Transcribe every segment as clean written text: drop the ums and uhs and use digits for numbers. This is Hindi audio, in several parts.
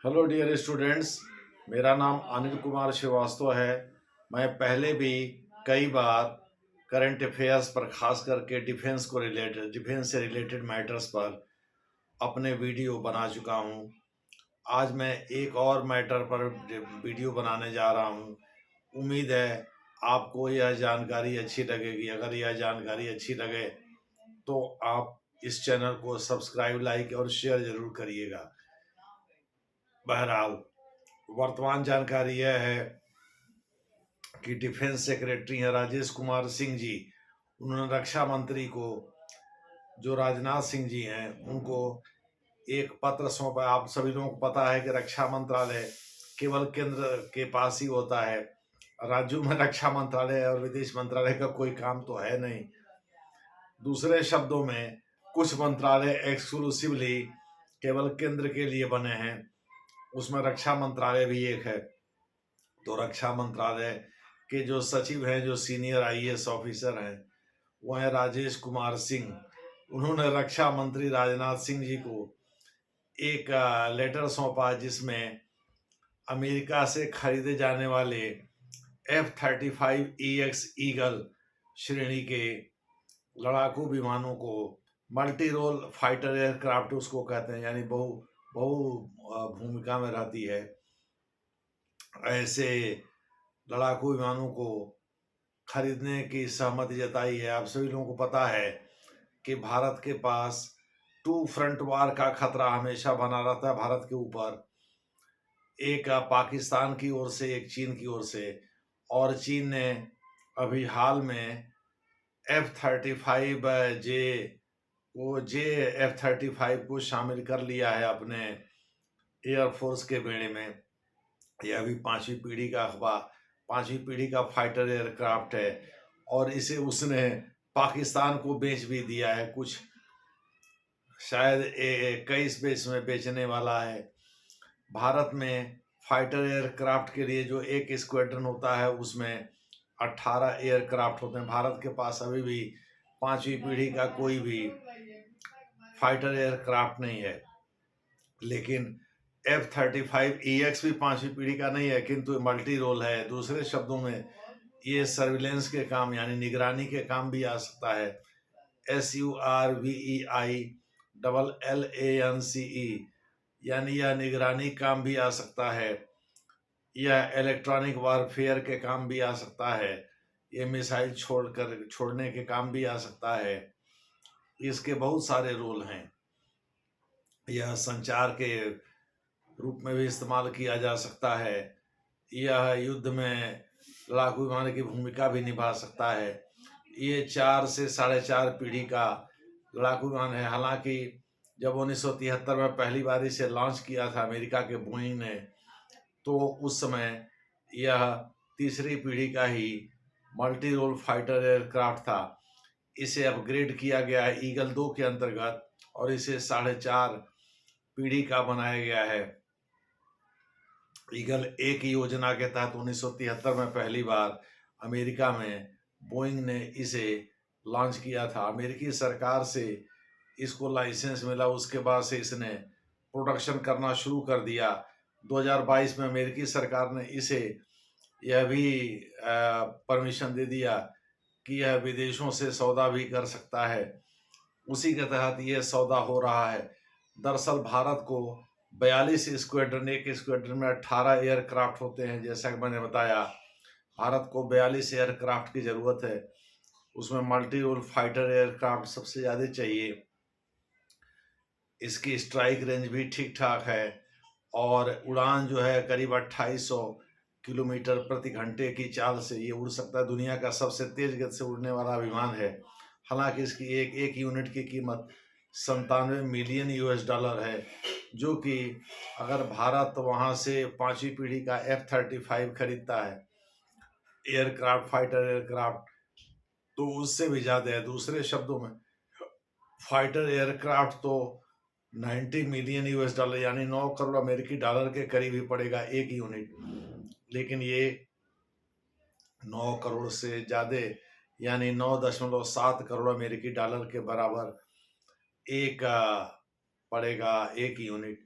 Hello dear students. मेरा नाम अनिल कुमार श्रीवास्तव है। मैं पहले भी कई बार करंट अफेयर्स पर, खास करके डिफेंस से रिलेटेड मैटर्स पर अपने वीडियो बना चुका हूं। आज मैं एक और मैटर पर वीडियो बनाने जा रहा हूं। उम्मीद है आपको यह जानकारी अच्छी लगेगी। अगर यह जानकारी अच्छी लगे तो आप इस चैनल को सब्सक्राइब, लाइक और शेयर जरूर करिएगा। बहरहाल, वर्तमान जानकारी यह है कि डिफेंस सेक्रेटरी हैं राजेश कुमार सिंह जी। उन्होंने रक्षा मंत्री को, जो राजनाथ सिंह जी हैं, उनको एक पत्र सौंपा। आप सभी लोगों को पता है कि रक्षा मंत्रालय केवल केंद्र के पास ही होता है। राज्यों में रक्षा मंत्रालय और विदेश मंत्रालय का कोई काम तो है नहीं। दूसरे शब्दों में, कुछ मंत्रालय एक्सक्लूसिवली केवल केंद्र के लिए बने हैं। उसमें रक्षा मंत्रालय भी एक है। तो रक्षा मंत्रालय के जो सचिव हैं, जो सीनियर आईएएस ऑफिसर हैं, वो हैं राजेश कुमार सिंह। उन्होंने रक्षा मंत्री राजनाथ सिंह जी को एक लेटर सौंपा, जिसमें अमेरिका से खरीदे जाने वाले F-35EX ईगल श्रेणी के लड़ाकू विमानों को, मल्टी रोल फाइटर एयरक्राफ्ट उसको कहते हैं, यानी बहु बहु भूमिका में रहती है, ऐसे लड़ाकू विमानों को खरीदने की सहमति जताई है। आप सभी लोगों को पता है कि भारत के पास टू फ्रंट वार का खतरा हमेशा बना रहता है भारत के ऊपर। एक पाकिस्तान की ओर से, एक चीन की ओर से। और चीन ने अभी हाल में F-35 को शामिल कर लिया है अपने एयरफोर्स के बेड़े में। यह भी पांचवी पीढ़ी का फाइटर एयरक्राफ्ट है, और इसे उसने पाकिस्तान को बेच भी दिया है। कुछ शायद 21 बेच में बेचने वाला है। भारत में फाइटर एयरक्राफ्ट के लिए जो एक स्क्वाड्रन होता है, उसमें 18 एयरक्राफ्ट होते हैं। भारत के पास अभी भी पांचवी पीढ़ी का कोई भी फाइटर एयरक्राफ्ट नहीं है। लेकिन F-35EX भी पांचवी पीढ़ी का नहीं है, किंतु मल्टी रोल है। दूसरे शब्दों में, ये सर्विलेंस के काम, यानी निगरानी के काम भी आ सकता है। SURVEILLANCE, यानी यह निगरानी काम भी आ सकता है। यह इलेक्ट्रॉनिक वारफेयर के काम भी आ सकता है। ये मिसाइल छोड़ने के काम भी आ सकता है। इसके बहुत सारे रोल हैं। यह संचार के रूप में भी इस्तेमाल किया जा सकता है। यह युद्ध में लड़ाकू विमान की भूमिका भी निभा सकता है। ये 4 से 4.5 पीढ़ी का लड़ाकू विमान है। हालांकि जब 1973 में पहली बार इसे लॉन्च किया था अमेरिका के बोइंग ने, तो उस समय यह तीसरी पीढ़ी का ही मल्टी रोल फाइटर एयरक्राफ्ट था। इसे अपग्रेड किया गया है ईगल 2 के अंतर्गत, और इसे 4.5 पीढ़ी का बनाया गया है। ईगल 1 योजना के तहत 1973 में पहली बार अमेरिका में बोइंग ने इसे लॉन्च किया था। अमेरिकी सरकार से इसको लाइसेंस मिला, उसके बाद से इसने प्रोडक्शन करना शुरू कर दिया। 2022 में अमेरिकी सरकार ने इसे यह भी परमिशन दे दिया कि यह विदेशों से सौदा भी कर सकता है। उसी के तहत यह सौदा हो रहा है। दरअसल भारत को 42 स्क्वाड्रन, एक स्क्वाड्रन में 18 एयरक्राफ्ट होते हैं। जैसा कि मैंने बताया, भारत को 42 एयरक्राफ्ट की ज़रूरत है। उसमें मल्टी रोल फाइटर एयरक्राफ्ट सबसे ज़्यादा चाहिए। इसकी स्ट्राइक रेंज भी ठीक ठाक है, और उड़ान जो है करीब 2800 किलोमीटर प्रति घंटे की चाल से ये उड़ सकता है। दुनिया का सबसे तेज गति से उड़ने वाला विमान है। हालांकि इसकी एक यूनिट की कीमत 97 मिलियन US डॉलर है, जो कि अगर भारत वहाँ से पांचवी पीढ़ी का F-35 खरीदता है एयरक्राफ्ट, फाइटर एयरक्राफ्ट, तो उससे भी ज़्यादा है। दूसरे शब्दों में, फाइटर एयरक्राफ्ट तो 90 मिलियन US डॉलर, यानी 9 करोड़ अमेरिकी डॉलर के करीब ही पड़ेगा एक यूनिट। लेकिन ये 9 करोड़ से ज़्यादा, यानी 9.7 करोड़ अमेरिकी डॉलर के बराबर एक पड़ेगा एक यूनिट।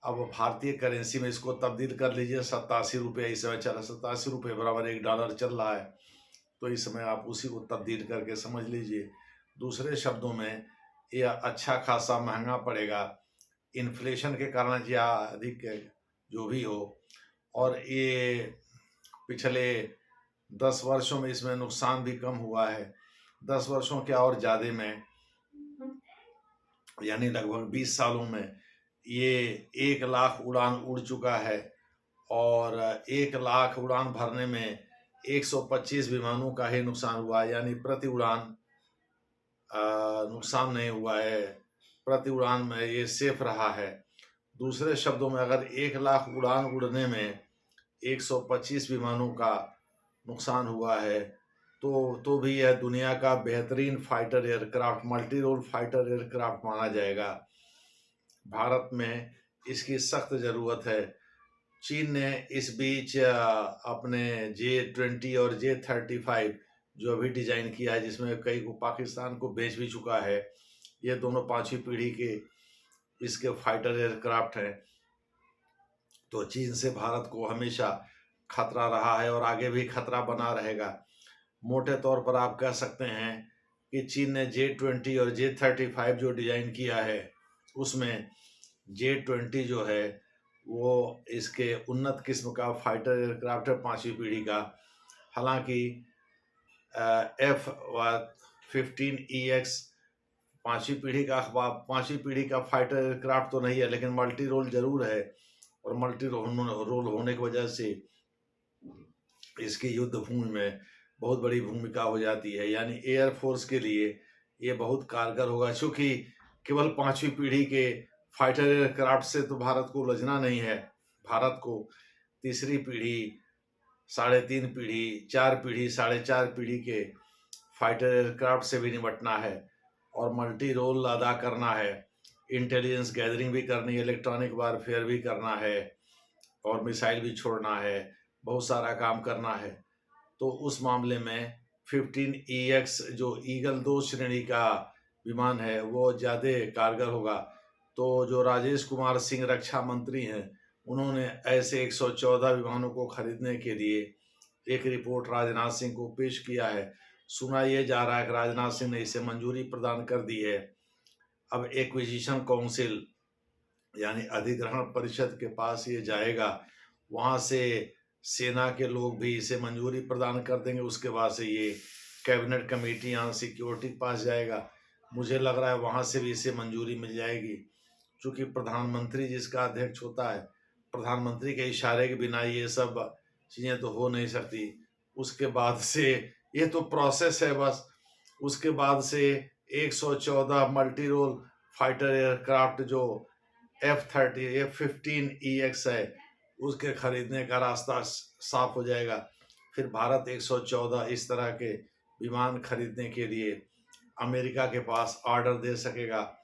अब भारतीय करेंसी में इसको तब्दील कर लीजिए, 87 रुपये इस समय चला, 87 रुपये बराबर $1 चल रहा है। तो इस समय आप उसी को तब्दील करके समझ लीजिए। दूसरे शब्दों में ये अच्छा खासा महंगा पड़ेगा, इन्फ्लेशन के कारण या अधिक जो भी हो। और ये पिछले 10 वर्षों में इसमें नुकसान भी कम हुआ है। 10 वर्षों क्या और ज़्यादा में, यानी लगभग 20 सालों में ये 1 लाख उड़ान उड़ चुका है। और 1 लाख उड़ान भरने में 125 विमानों का ही नुकसान हुआ है, यानी प्रति उड़ान नुकसान नहीं हुआ है, प्रति उड़ान में ये सेफ रहा है। दूसरे शब्दों में अगर 1 लाख उड़ान उड़ने में 125 विमानों का नुकसान हुआ है तो भी यह दुनिया का बेहतरीन fighter aircraft, multi role fighter aircraft माना जाएगा। भारत में इसकी सख्त ज़रूरत है। चीन ने इस बीच अपने J-20 और J-35 जो अभी डिज़ाइन किया है, जिसमें कई को पाकिस्तान को बेच भी चुका है, ये दोनों 5वीं पीढ़ी के इसके फाइटर एयरक्राफ्ट हैं। तो चीन से भारत को हमेशा खतरा रहा है और आगे भी खतरा बना रहेगा। मोटे तौर पर आप कह सकते हैं कि चीन ने J-20 और J-35 जो डिज़ाइन किया है, उसमें J-20 जो है वो इसके उन्नत किस्म का फाइटर एयरक्राफ्ट है 5वीं पीढ़ी का। हालांकि F-15EX 5वीं पीढ़ी का फाइटर एयरक्राफ्ट तो नहीं है, लेकिन मल्टी रोल जरूर है। और मल्टी रोल होने की वजह से इसकी युद्ध भूमि में बहुत बड़ी भूमिका हो जाती है, यानी एयरफोर्स के लिए ये बहुत कारगर होगा। चूँकि केवल 5वीं पीढ़ी के फाइटर एयरक्राफ्ट से तो भारत को उलझना नहीं है, भारत को तीसरी पीढ़ी, 3.5 पीढ़ी, 4 पीढ़ी, 4.5 पीढ़ी के फाइटर एयरक्राफ्ट से भी निपटना है और मल्टी रोल अदा करना है। इंटेलिजेंस गैदरिंग भी करनी है, इलेक्ट्रॉनिक वारफेयर भी करना है और मिसाइल भी छोड़ना है, बहुत सारा काम करना है। तो उस मामले में 15EX जो ईगल 2 श्रेणी का विमान है वो ज़्यादा कारगर होगा। तो जो राजेश कुमार सिंह रक्षा मंत्री हैं, उन्होंने ऐसे 114 विमानों को खरीदने के लिए एक रिपोर्ट राजनाथ सिंह को पेश किया है। सुना ये जा रहा है कि राजनाथ सिंह ने इसे मंजूरी प्रदान कर दी है। अब एक्विजिशन काउंसिल यानी अधिग्रहण परिषद के पास ये जाएगा, वहाँ से सेना के लोग भी इसे मंजूरी प्रदान कर देंगे। उसके बाद से ये कैबिनेट कमेटी यहाँ सिक्योरिटी के पास जाएगा। मुझे लग रहा है वहाँ से भी इसे मंजूरी मिल जाएगी, क्योंकि प्रधानमंत्री जिसका अध्यक्ष होता है, प्रधानमंत्री के इशारे के बिना ये सब चीज़ें तो हो नहीं सकती। उसके बाद से ये तो प्रोसेस है बस। उसके बाद से 114 मल्टी रोल फाइटर एयरक्राफ्ट जो F-15EX है, उसके खरीदने का रास्ता साफ हो जाएगा। फिर भारत 114 इस तरह के विमान खरीदने के लिए अमेरिका के पास ऑर्डर दे सकेगा।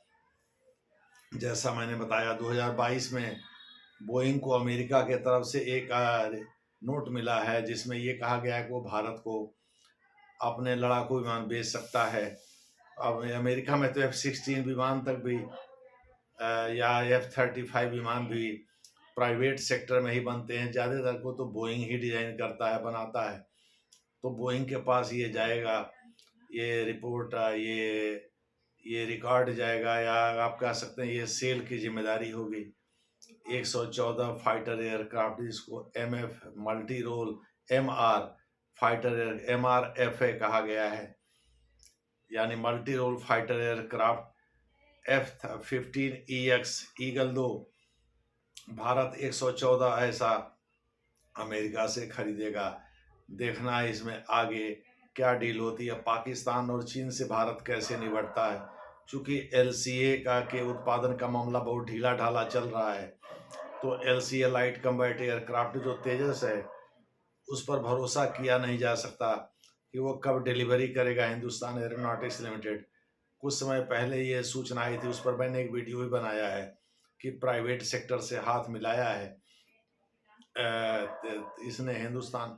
जैसा मैंने बताया, 2022 में बोइंग को अमेरिका के तरफ से एक नोट मिला है, जिसमें ये कहा गया है कि वो भारत को अपने लड़ाकू विमान बेच सकता है। अब अमेरिका में तो F-16 विमान तक भी या F-35 विमान भी प्राइवेट सेक्टर में ही बनते हैं। ज़्यादातर को तो बोइंग ही डिज़ाइन करता है, बनाता है। तो बोइंग के पास ये जाएगा, ये रिपोर्ट, ये रिकॉर्ड जाएगा, या आप कह सकते हैं ये सेल की जिम्मेदारी होगी। 114 फाइटर एयरक्राफ्ट, जिसको MF multi role MR fighter MRFA कहा गया है, यानी multi role fighter aircraft F-15EX eagle 2, Bharat 114 ऐसा अमेरिका से खरीदेगा। देखना है इसमें आगे क्या डील होती है, पाकिस्तान और चीन से भारत कैसे निपटता है। चूँकि LCA के उत्पादन का मामला बहुत ढीला ढाला चल रहा है, तो LCA लाइट कम्बैट एयरक्राफ्ट जो तेजस है, उस पर भरोसा किया नहीं जा सकता कि वो कब डिलीवरी करेगा हिंदुस्तान एरोनॉटिक्स लिमिटेड। कुछ समय पहले ये सूचना आई थी, उस पर मैंने एक वीडियो भी बनाया है कि प्राइवेट सेक्टर से हाथ मिलाया है इसने, हिंदुस्तान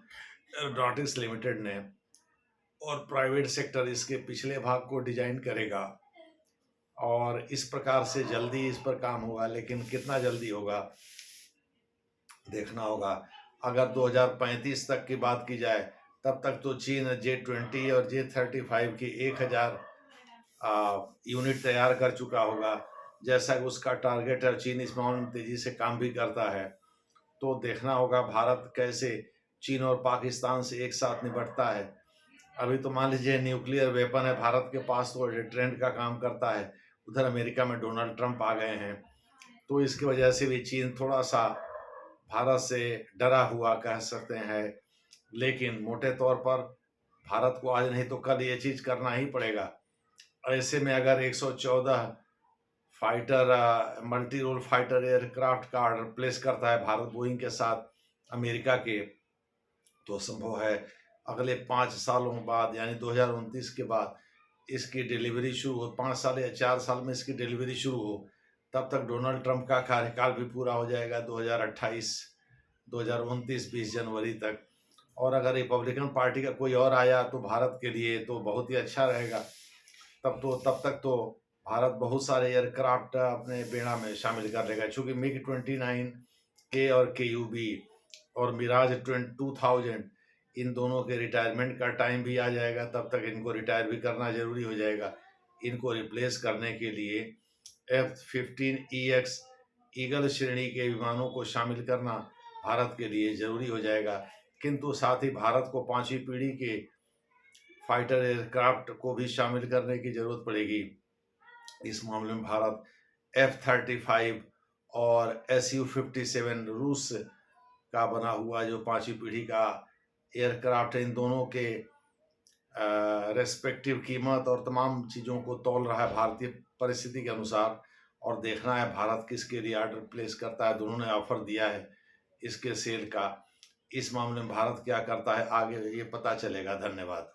एरोनॉटिक्स लिमिटेड ने, और प्राइवेट सेक्टर इसके पिछले भाग को डिजाइन करेगा और इस प्रकार से जल्दी इस पर काम होगा, लेकिन कितना जल्दी होगा देखना होगा। अगर 2035 तक की बात की जाए तब तक तो चीन J20 और J35 की 1000 यूनिट तैयार कर चुका होगा, जैसा कि उसका टारगेट है। चीन इस मामले में तेजी से काम भी करता है। तो देखना होगा भारत कैसे चीन और पाकिस्तान से एक साथ निपटता है। अभी तो मान लीजिए न्यूक्लियर वेपन है भारत के पास, तो डिटरेंट का काम करता है। उधर अमेरिका में डोनाल्ड ट्रंप आ गए हैं, तो इसकी वजह से भी चीन थोड़ा सा भारत से डरा हुआ कह सकते हैं। लेकिन मोटे तौर पर भारत को आज नहीं तो कल ये चीज़ करना ही पड़ेगा। ऐसे में अगर 114 fighter multi role fighter aircraft का ऑर्डर प्लेस करता है भारत बोइंग के साथ अमेरिका के, तो संभव है अगले 5 सालों बाद यानी 2029 के बाद इसकी डिलीवरी शुरू हो। 5 साल या 4 साल में इसकी डिलीवरी शुरू हो, तब तक डोनाल्ड ट्रंप का कार्यकाल भी पूरा हो जाएगा 2028 2029 20 जनवरी तक। और अगर रिपब्लिकन पार्टी का कोई और आया तो भारत के लिए तो बहुत ही अच्छा रहेगा। तब तक तो भारत बहुत सारे एयरक्राफ्ट अपने बेड़ा में शामिल कर लेगा, चूँकि MiG-29 के और KUB और मिराज 2000 इन दोनों के रिटायरमेंट का टाइम भी आ जाएगा। तब तक इनको रिटायर भी करना जरूरी हो जाएगा। इनको रिप्लेस करने के लिए F-15EX ईगल श्रेणी के विमानों को शामिल करना भारत के लिए जरूरी हो जाएगा। किंतु साथ ही भारत को 5वीं पीढ़ी के फाइटर एयरक्राफ्ट को भी शामिल करने की जरूरत पड़ेगी। इस मामले में भारत F-35 और Su-57 रूस का बना हुआ जो 5वीं पीढ़ी का एयरक्राफ्ट है, इन दोनों के रेस्पेक्टिव कीमत और तमाम चीज़ों को तौल रहा है भारतीय परिस्थिति के अनुसार। और देखना है भारत किसके लिए ऑर्डर प्लेस करता है। दोनों ने ऑफर दिया है इसके सेल का। इस मामले में भारत क्या करता है आगे ये पता चलेगा। धन्यवाद।